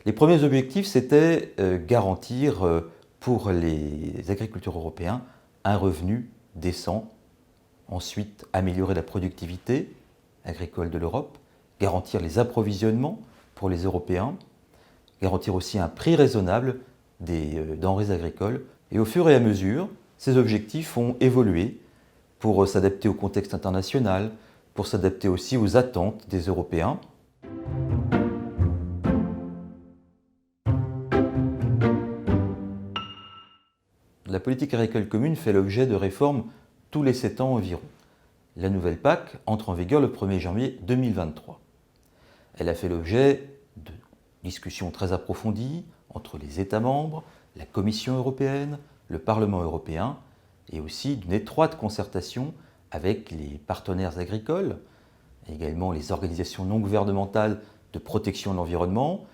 Les premiers objectifs, c'était garantir pour les agriculteurs européens un revenu décent. Ensuite, améliorer la productivité agricole de l'Europe, garantir les approvisionnements pour les Européens, garantir aussi un prix raisonnable des denrées agricoles. Et au fur et à mesure, ces objectifs ont évolué pour s'adapter au contexte international, pour s'adapter aussi aux attentes des Européens. La politique agricole commune fait l'objet de réformes tous les 7 ans environ. La nouvelle PAC entre en vigueur le 1er janvier 2023. Elle a fait l'objet de discussions très approfondies entre les États membres, la Commission européenne, le Parlement européen, et aussi d'une étroite concertation avec les partenaires agricoles, également les organisations non gouvernementales de protection de l'environnement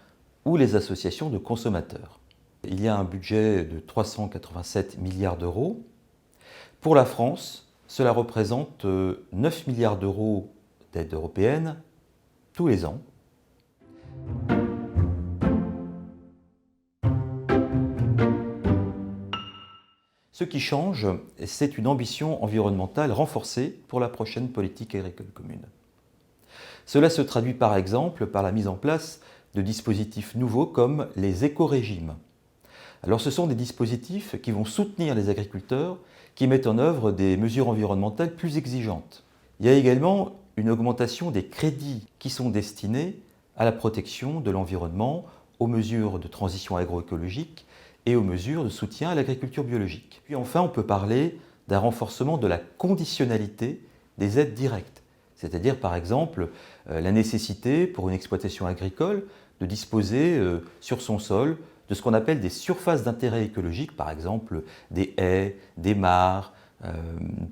ou les associations de consommateurs. Il y a un budget de 387 milliards d'euros. Pour la France, cela représente 9 milliards d'euros d'aide européenne tous les ans. Ce qui change, c'est une ambition environnementale renforcée pour la prochaine politique agricole commune. Cela se traduit par exemple par la mise en place de dispositifs nouveaux comme les éco-régimes. Alors ce sont des dispositifs qui vont soutenir les agriculteurs qui mettent en œuvre des mesures environnementales plus exigeantes. Il y a également une augmentation des crédits qui sont destinés à la protection de l'environnement, aux mesures de transition agroécologique et aux mesures de soutien à l'agriculture biologique. Puis enfin, on peut parler d'un renforcement de la conditionnalité des aides directes, c'est-à-dire par exemple la nécessité pour une exploitation agricole de disposer sur son sol de ce qu'on appelle des surfaces d'intérêt écologique, par exemple des haies, des mares,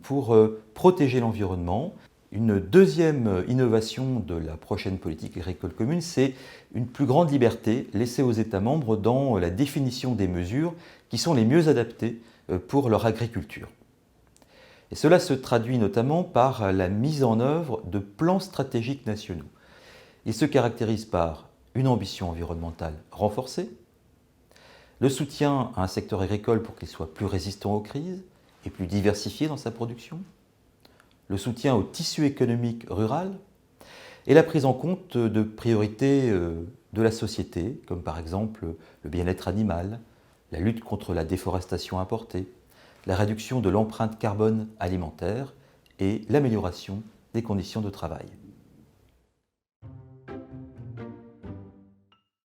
pour protéger l'environnement. Une deuxième innovation de la prochaine politique agricole commune, c'est une plus grande liberté laissée aux États membres dans la définition des mesures qui sont les mieux adaptées pour leur agriculture. Et cela se traduit notamment par la mise en œuvre de plans stratégiques nationaux. Ils se caractérisent par une ambition environnementale renforcée, le soutien à un secteur agricole pour qu'il soit plus résistant aux crises et plus diversifié dans sa production, le soutien au tissu économique rural et la prise en compte de priorités de la société, comme par exemple le bien-être animal, la lutte contre la déforestation importée, la réduction de l'empreinte carbone alimentaire et l'amélioration des conditions de travail.